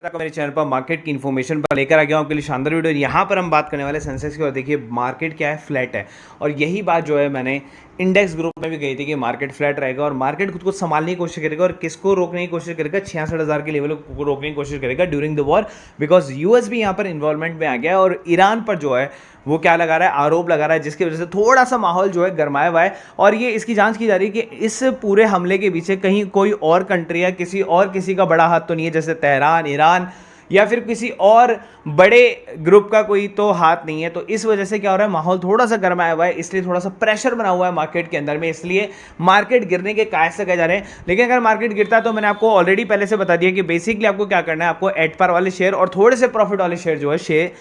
मेरे चैनल पर मार्केट की इन्फॉर्मेशन पर लेकर आ गया हूं आपके लिए शानदार वीडियो। यहाँ पर हम बात करने वाले सेंसेक्स की। और देखिए मार्केट क्या है, फ्लैट है। और यही बात जो है मैंने इंडेक्स ग्रुप में भी कही थी कि मार्केट फ्लैट रहेगा और मार्केट खुद को संभालने की कोशिश करेगा और किसको रोकने की कोशिश करेगा, 66,000 के लेवल को रोकने की कोशिश करेगा during the war. Because US भी यहाँ पर इन्वॉल्वमेंट में आ गया है और ईरान पर जो है वो क्या लगा रहा है, आरोप लगा रहा है, जिसकी वजह से थोड़ा सा माहौल जो है गरमाया हुआ है। और ये इसकी जांच की जा रही है कि इस पूरे हमले के पीछे कहीं कोई और कंट्री या किसी का बड़ा हाथ तो नहीं है, जैसे तेहरान, ईरान या फिर किसी और बड़े ग्रुप का कोई तो हाथ नहीं है। तो इस वजह से क्या हो रहा है, माहौल थोड़ा सा गरमाया हुआ है, इसलिए थोड़ा सा प्रेशर बना हुआ है मार्केट के अंदर में, इसलिए मार्केट गिरने के कायस से कहे जा रहे हैं। लेकिन अगर मार्केट गिरता है तो मैंने आपको ऑलरेडी पहले से बता दिया कि बेसिकली आपको क्या करना है, आपको एट पार वाले शेयर और थोड़े से प्रॉफिट वाले शेयर जो है शेयर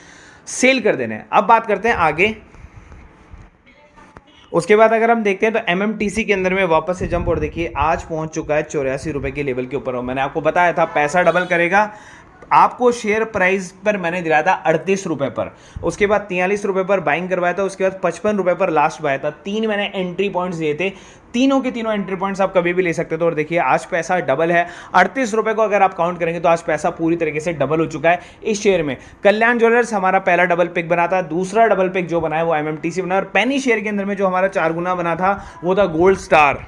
सेल कर देने हैं। अब बात करते हैं आगे। उसके बाद अगर हम देखते हैं तो एमएमटीसी के अंदर में वापस से जंप, और देखिए आज पहुंच चुका है 84 रुपए के लेवल के ऊपर। और मैंने आपको बताया था पैसा डबल करेगा। आपको शेयर प्राइस पर मैंने दिलाया था 38 रुपए पर, उसके बाद 43 रुपए पर बाइंग करवाया था, उसके बाद 55 रुपए पर लास्ट बाय था। 3 मैंने एंट्री पॉइंट्स दिए थे, तीनों के तीनों एंट्री पॉइंट्स आप कभी भी ले सकते थे। और देखिए आज पैसा डबल है। 38 रुपए को अगर आप काउंट करेंगे तो आज पैसा पूरी तरीके से डबल हो चुका है इस शेयर में। कल्याण ज्वेलर्स हमारा पहला डबल पिक बना था, दूसरा डबल पिक जो बना है वो एमएमटीसी बना। और पेनी शेयर के अंदर में जो हमारा 4 गुना बना था वो था गोल्ड स्टार,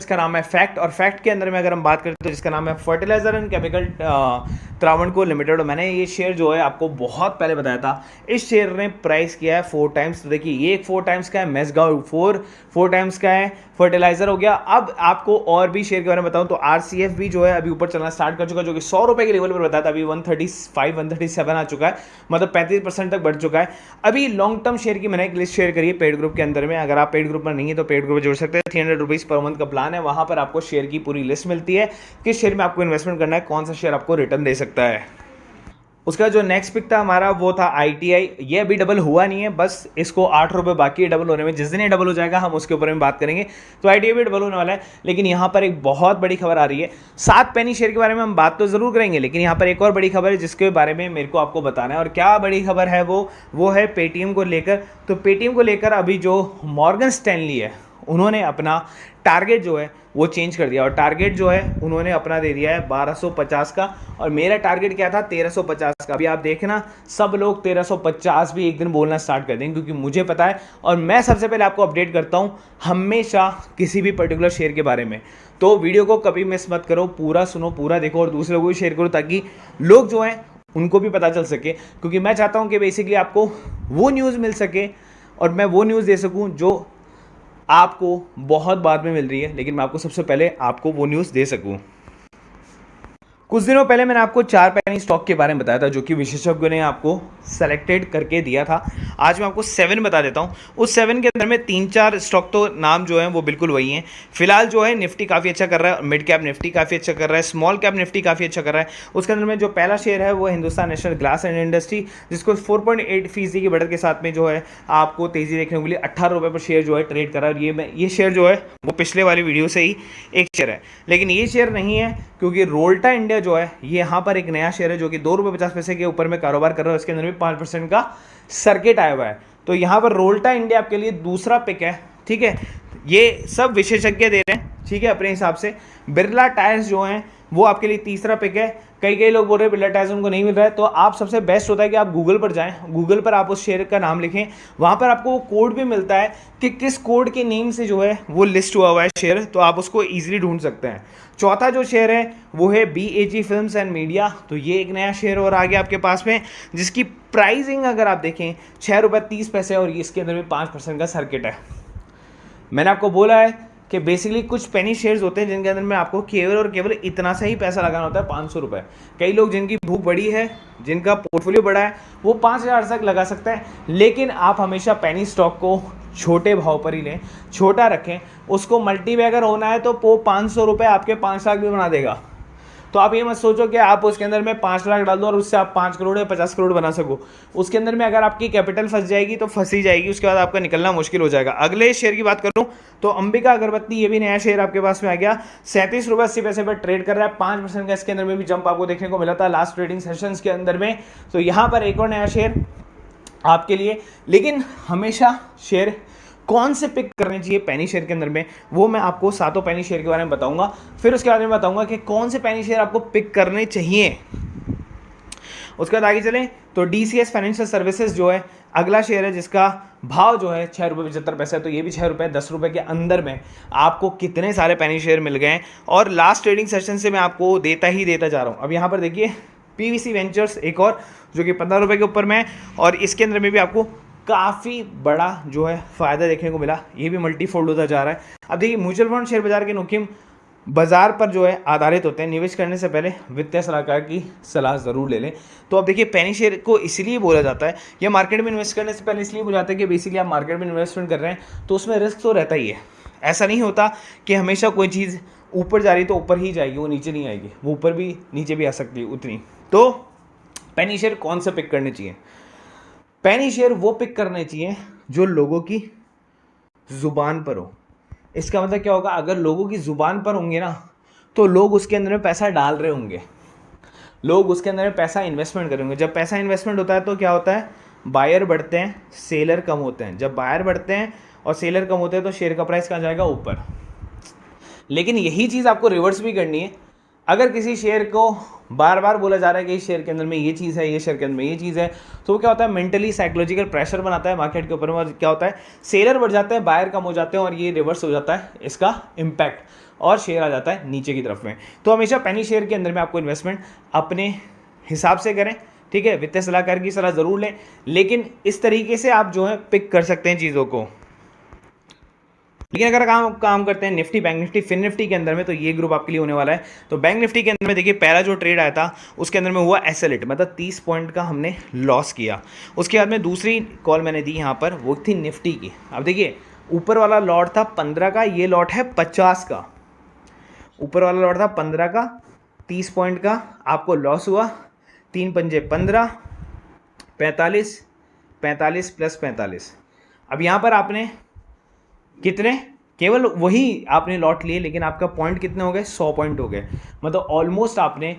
इसका नाम है फैक्ट। और फैक्ट के अंदर में अगर हम बात करें तो जिसका नाम है fertiliser and chemical Travancore limited. मैंने ये शेयर जो है आपको बहुत पहले बताया था, इस शेयर ने प्राइस किया है 4 टाइम्स। तो देखिए ये 4 टाइम्स का है, मेसगांव 4 टाइम्स का है, फर्टिलाइजर हो गया। अब आपको और भी शेयर के बारे में बताऊं तो आरसीएफ भी जो है अभी ऊपर चलना स्टार्ट कर चुका है, जो कि 100 रुपए के लेवल पर बताया था, अभी 137 आ चुका है, मतलब 35% तक बढ़ चुका है। अभी लॉन्ग टर्म शेयर की मैंने एक लिस्ट शेयर करी है पेड ग्रुप के अंदर में। अगर आप पेड ग्रुप पर नहीं है तो पेड ग्रुप जोड़ सकते हैं। 300 रुपीज़ पर मंथ का प्लान है, वहां पर आपको शेयर की पूरी लिस्ट मिलती है, किस शेयर में आपको इन्वेस्टमेंट करना है, कौन सा शेयर आपको रिटर्न दे सकता है। उसका जो नेक्स्ट पिक था हमारा वो था आईटीआई। ये अभी डबल हुआ नहीं है, बस इसको 8 रुपए बाकी है डबल होने में। जिस दिन ये डबल हो जाएगा हम उसके ऊपर में बात करेंगे। तो आईटीआई भी डबल होने वाला है। लेकिन यहाँ पर एक बहुत बड़ी खबर आ रही है। 7 पेनी शेयर के बारे में हम बात तो जरूर करेंगे, लेकिन यहाँ पर एक और बड़ी खबर है जिसके बारे में मेरे को आपको बताना है। और क्या बड़ी खबर है वो है पेटीएम को लेकर। तो पेटीएम को लेकर अभी जो मॉर्गन स्टैनली है उन्होंने अपना टारगेट जो है वो चेंज कर दिया। और टारगेट जो है उन्होंने अपना दे दिया है 1250 का, और मेरा टारगेट क्या था 1350 का। अभी आप देखना सब लोग 1350 भी एक दिन बोलना स्टार्ट कर देंगे, क्योंकि मुझे पता है और मैं सबसे पहले आपको अपडेट करता हूँ हमेशा किसी भी पर्टिकुलर शेयर के बारे में। तो वीडियो को कभी मिस मत करो, पूरा सुनो, पूरा देखो और दूसरों को भी शेयर करो, ताकि लोग जो हैं उनको भी पता चल सके। क्योंकि मैं चाहता हूँ कि बेसिकली आपको वो न्यूज़ मिल सके और मैं वो न्यूज़ दे सकूँ जो आपको बहुत बाद में मिल रही है, लेकिन मैं आपको सबसे पहले आपको वो न्यूज़ दे सकूं। कुछ दिनों पहले मैंने आपको 4 पेनी स्टॉक के बारे में बताया था, जो कि विशेषज्ञों ने आपको सेलेक्टेड करके दिया था। आज मैं आपको 7 बता देता हूं। उस 7 के अंदर में 3-4 स्टॉक तो नाम जो है वो बिल्कुल वही हैं। फिलहाल जो है निफ्टी काफ़ी अच्छा कर रहा है, मिड कैप निफ्टी काफ़ी अच्छा कर रहा है, स्मॉल कैप निफ्टी काफ़ी अच्छा कर रहा है। उसके अंदर में जो पहला शेयर है वो Hindustan national glass and industry, जिसको 4.8% की बढ़त के साथ में जो है आपको तेज़ी देखने को मिली। 18 रुपये पर शेयर जो है ट्रेड कर रहा है। और ये शेयर जो है वो पिछले वाली वीडियो से ही एक शेयर है, लेकिन ये शेयर नहीं है क्योंकि रोल्टा इंडिया जो है ये यहाँ पर एक नया शेयर है जो कि 2 रुपये 50 पैसे के ऊपर में कारोबार कर रहा है। उसके अंदर भी 5% का सर्किट आया हुआ है। तो यहाँ पर रोल्टा इंडिया आपके लिए दूसरा पिक है, ठीक है। ये सब विशेषज्ञ दे रहे हैं, ठीक है, अपने हिसाब से। बिरला टायर्स जो हैं वो आपके लिए तीसरा पिक है। कई लोग बोल रहे हैं बिरला टायर्स उनको नहीं मिल रहा है, तो आप सबसे बेस्ट होता है कि आप गूगल पर जाएं, गूगल पर आप उस शेयर का नाम लिखें, वहाँ पर आपको वो कोड भी मिलता है कि किस कोड के नेम से जो है वो लिस्ट हुआ है शेयर, तो आप उसको ईजिली ढूंढ सकते हैं। चौथा जो शेयर है वो है BAG फिल्म्स एंड मीडिया। तो ये एक नया शेयर और आ गया आपके पास में, जिसकी प्राइसिंग अगर आप देखें 6 रुपये 30 पैसे, और इसके अंदर में 5% का सर्किट है। मैंने आपको बोला है कि बेसिकली कुछ पेनी शेयर्स होते हैं जिनके अंदर में आपको केवल और केवल इतना सा ही पैसा लगाना होता है, 500 रुपये। कई लोग जिनकी भूख बड़ी है, जिनका पोर्टफोलियो बड़ा है, वो 5000 तक लगा सकते हैं। लेकिन आप हमेशा पेनी स्टॉक को छोटे भाव पर ही लें, छोटा रखें। उसको मल्टीबैगर होना है तो वो 500 रुपये आपके 5 लाख भी बना देगा। तो आप ये मत सोचो कि आप उसके अंदर में 5 लाख डाल दो और उससे आप 5 करोड़ या 50 करोड़ बना सको। उसके अंदर में अगर आपकी कैपिटल फंस जाएगी तो फंसी जाएगी, उसके बाद आपका निकलना मुश्किल हो जाएगा। अगले शेयर की बात करूं तो अंबिका अगरबत्ती, ये भी नया शेयर आपके पास में आ गया। 37 रुपये 80 पैसे पर ट्रेड कर रहा है। 5% का इसके अंदर में भी जंप आपको देखने को मिला था लास्ट ट्रेडिंग सेशंस के अंदर में। तो यहाँ पर एक और नया शेयर आपके लिए। लेकिन हमेशा शेयर कौन से पिक करने चाहिए पेनी शेयर के अंदर में, वो मैं आपको सातों पेनी शेयर के बारे में बताऊंगा। फिर उसके बारे में बताऊंगा कि कौन से पेनी शेयर आपको पिक करने चाहिए। उसके बाद आगे चलें तो DCS फाइनेंशियल सर्विसेज जो है अगला शेयर है, जिसका भाव जो है 6 रुपये 75 पैसे। तो ये भी 6 रुपये 10 रुपये के अंदर में आपको कितने सारे पेनी शेयर मिल गए हैं, और लास्ट ट्रेडिंग सेशन से मैं आपको देता जा रहा हूँ। अब यहाँ पर देखिए PVC वेंचर्स एक और जो कि 15 रुपये के ऊपर में है, और इसके अंदर में भी आपको काफ़ी बड़ा जो है फ़ायदा देखने को मिला, ये भी मल्टीफोल्ड होता जा रहा है। अब देखिए म्यूचुअल फंड शेयर बाजार के जोखिम बाजार पर जो है आधारित होते हैं, निवेश करने से पहले वित्तीय सलाहकार की सलाह ज़रूर ले लें। तो अब देखिए पेनी शेयर को इसलिए बोला जाता है, या मार्केट में इन्वेस्ट करने से पहले इसलिए बोला जाता है कि बेसिकली आप मार्केट में इन्वेस्टमेंट कर रहे हैं तो उसमें रिस्क तो रहता ही है। ऐसा नहीं होता कि हमेशा कोई चीज़ ऊपर जा रही तो ऊपर ही जाएगी, वो नीचे नहीं आएगी, वो ऊपर भी नीचे भी आ सकती है उतनी। तो पेनी शेयर कौन से पिक करने चाहिए? पेनी शेयर वो पिक करने चाहिए जो लोगों की ज़ुबान पर हो। इसका मतलब क्या होगा, अगर लोगों की ज़ुबान पर होंगे ना तो लोग उसके अंदर में पैसा डाल रहे होंगे, लोग उसके अंदर में पैसा इन्वेस्टमेंट करेंगे। जब पैसा इन्वेस्टमेंट होता है तो क्या होता है, बायर बढ़ते हैं, सेलर कम होते हैं। जब बायर बढ़ते हैं और सेलर कम होते हैं तो शेयर का प्राइस कहाँ जाएगा, ऊपर। लेकिन यही चीज़ आपको रिवर्स भी करनी है। अगर किसी शेयर को बार बार बोला जा रहा है कि इस शेयर के अंदर में ये चीज़ है, ये शेयर के अंदर में ये चीज़ है, तो वो क्या होता है, मेंटली साइकोलॉजिकल प्रेशर बनाता है मार्केट के ऊपर। और क्या होता है, सेलर बढ़ जाते हैं, बायर कम हो जाते हैं, और ये रिवर्स हो जाता है इसका इम्पैक्ट, और शेयर आ जाता है नीचे की तरफ में। तो हमेशा पेनी शेयर के अंदर में आपको इन्वेस्टमेंट अपने हिसाब से करें, ठीक है। वित्तीय सलाहकार की सलाह ज़रूर लें, लेकिन इस तरीके से आप जो है पिक कर सकते हैं चीज़ों को। लेकिन अगर काम करते हैं निफ्टी, बैंक निफ्टी, फिन निफ्टी के अंदर में, तो ये ग्रुप आपके लिए होने वाला है। तो बैंक निफ्टी के अंदर में देखिए पहला जो ट्रेड आया था उसके अंदर में हुआ SL8, मतलब 30 पॉइंट का हमने लॉस किया। उसके बाद में दूसरी कॉल मैंने दी यहाँ पर, वो थी निफ्टी की। अब देखिए ऊपर वाला लॉट था 15 का, ये लॉट है 50 का। ऊपर वाला लॉट था 15 का, 30 पॉइंट का आपको लॉस हुआ। 3 पंजे 15, 45, 45 प्लस 45। अब यहाँ पर आपने कितने, केवल वही आपने लॉट लिए, लेकिन आपका पॉइंट कितने हो गए, 100 पॉइंट हो गए। मतलब ऑलमोस्ट आपने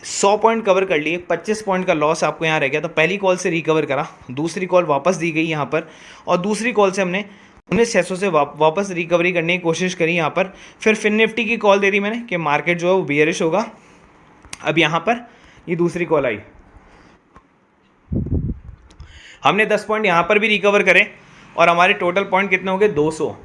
100 पॉइंट कवर कर लिए। 25 पॉइंट का लॉस आपको यहाँ रह गया। तो पहली कॉल से रिकवर करा, दूसरी कॉल वापस दी गई यहाँ पर, और दूसरी कॉल से हमने 19,600 से वापस रिकवरी करने की कोशिश करी यहाँ पर। फिर फिन निफ्टी की कॉल दे दी मैंने कि मार्केट जो है वो बियरिश होगा। अब यहाँ पर ये दूसरी कॉल आई, हमने 10 पॉइंट यहाँ पर भी रिकवर करे, और हमारे टोटल पॉइंट कितने हो गए, 200।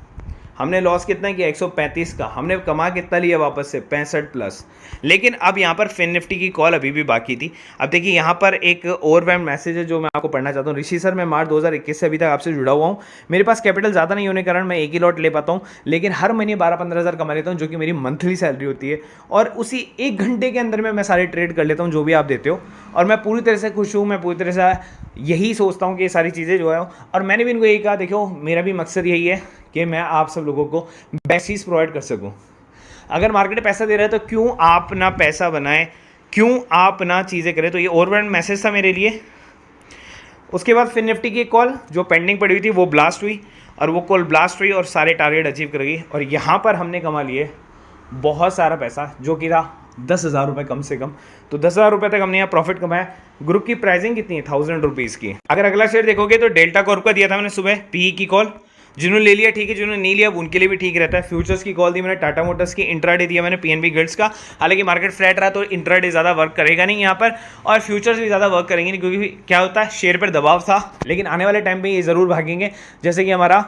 हमने लॉस कितना किया, 135 का। हमने कमा कितना लिया वापस से, 65 प्लस। लेकिन अब यहाँ पर फिन निफ्टी की कॉल अभी भी बाकी थी। अब देखिए यहाँ पर एक ओवरवेल्ड मैसेज है जो मैं आपको पढ़ना चाहता हूँ। ऋषि सर, मैं मार्च 2021 से अभी तक आपसे जुड़ा हुआ हूँ। मेरे पास कैपिटल ज़्यादा नहीं होने के कारण मैं एक ही लॉट ले पाता हूँ, लेकिन हर महीने 12-15 हज़ार कमा लेता हूँ, जो कि मेरी मंथली सैलरी होती है। और उसी 1 घंटे के अंदर में मैं सारे ट्रेड कर लेता हूँ जो भी आप देते हो, और मैं पूरी तरह से खुश हूँ। मैं पूरी तरह से यही सोचता हूँ कि ये सारी चीज़ें जो है, और मैंने भी इनको यही कहा, देखो मेरा भी मकसद यही है कि मैं आप सब लोगों को बेस्ट चीज़ प्रोवाइड कर सकूं। अगर मार्केट पैसा दे रहा है तो क्यों आप ना पैसा बनाएं, क्यों आप ना चीज़ें करें। तो ये ओवरवेल्ड मैसेज था मेरे लिए। उसके बाद फिन निफ्टी की कॉल जो पेंडिंग पड़ी हुई थी वो ब्लास्ट हुई, और वो कॉल ब्लास्ट हुई और सारे टारगेट अचीव कर गई। और यहाँ पर हमने कमा लिए बहुत सारा पैसा, जो कि था 10,000 रुपये कम से कम। तो 10,000 रुपये तक हमने यहाँ प्रॉफिट कमाया। ग्रुप की प्राइसिंग कितनी है, 1000 रुपीज़ की। अगर अगला शेयर देखोगे तो डेल्टा कॉर्प का दिया था मैंने सुबह PE की कॉल। जिन्होंने ले लिया ठीक है, जिन्होंने नहीं लिया उनके लिए भी ठीक रहता है। फ्यूचर्स की कॉल दी मैंने टाटा मोटर्स की, इंट्राडे दिया मैंने PNB गिल्ड्स का। हालांकि मार्केट फ्लैट रहा तो इंट्राडे ज़्यादा वर्क करेगा नहीं यहाँ पर, और फ्यूचर्स भी ज़्यादा वर्क करेंगे नहीं, क्योंकि क्या होता है शेयर पर दबाव था। लेकिन आने वाले टाइम पर ये ज़रूर भागेंगे, जैसे कि हमारा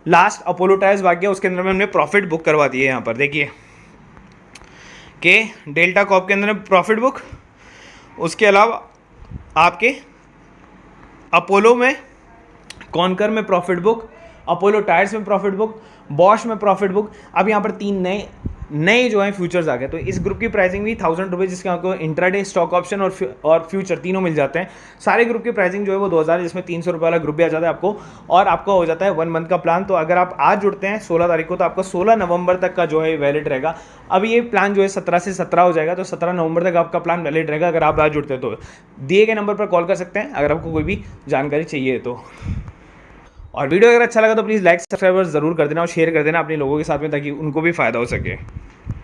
लास्ट अपोलो टायर्स भाग गया, उसके अंदर में हमने प्रॉफिट बुक करवा दिए। यहाँ पर देखिए कि डेल्टा कॉर्प के अंदर में प्रॉफिट बुक, उसके अलावा आपके अपोलो में, कॉनकर में प्रॉफिट बुक, अपोलो टायर्स में प्रॉफिट बुक, बॉश में प्रॉफिट बुक। अब यहाँ पर 3 नए जो है फ्यूचर्स आ गए। तो इस ग्रुप की प्राइसिंग भी 1000 रुपये, जिसके आपको इंट्राडे, स्टॉक ऑप्शन और फ्यूचर तीनों मिल जाते हैं। सारे ग्रुप की प्राइसिंग जो है वो 2000, जिसमें 300 रुपये वाला ग्रुप भी आ जाता है आपको, और आपका हो जाता है 1 मंथ का प्लान। तो अगर आप आज जुड़ते हैं 16 तारीख को, तो आपका 16 नवंबर तक का जो है वैलिड रहेगा। अब ये प्लान जो है 17 से 17 हो जाएगा, तो 17 नवंबर तक आपका प्लान वैलिड रहेगा। अगर आप आज जुड़ते हैं तो दिए गए नंबर पर कॉल कर सकते हैं अगर आपको कोई भी जानकारी चाहिए तो। और वीडियो अगर अच्छा लगा तो प्लीज़ लाइक सब्सक्राइब ज़रूर कर देना, और शेयर कर देना अपने लोगों के साथ में, ताकि उनको भी फ़ायदा हो सके।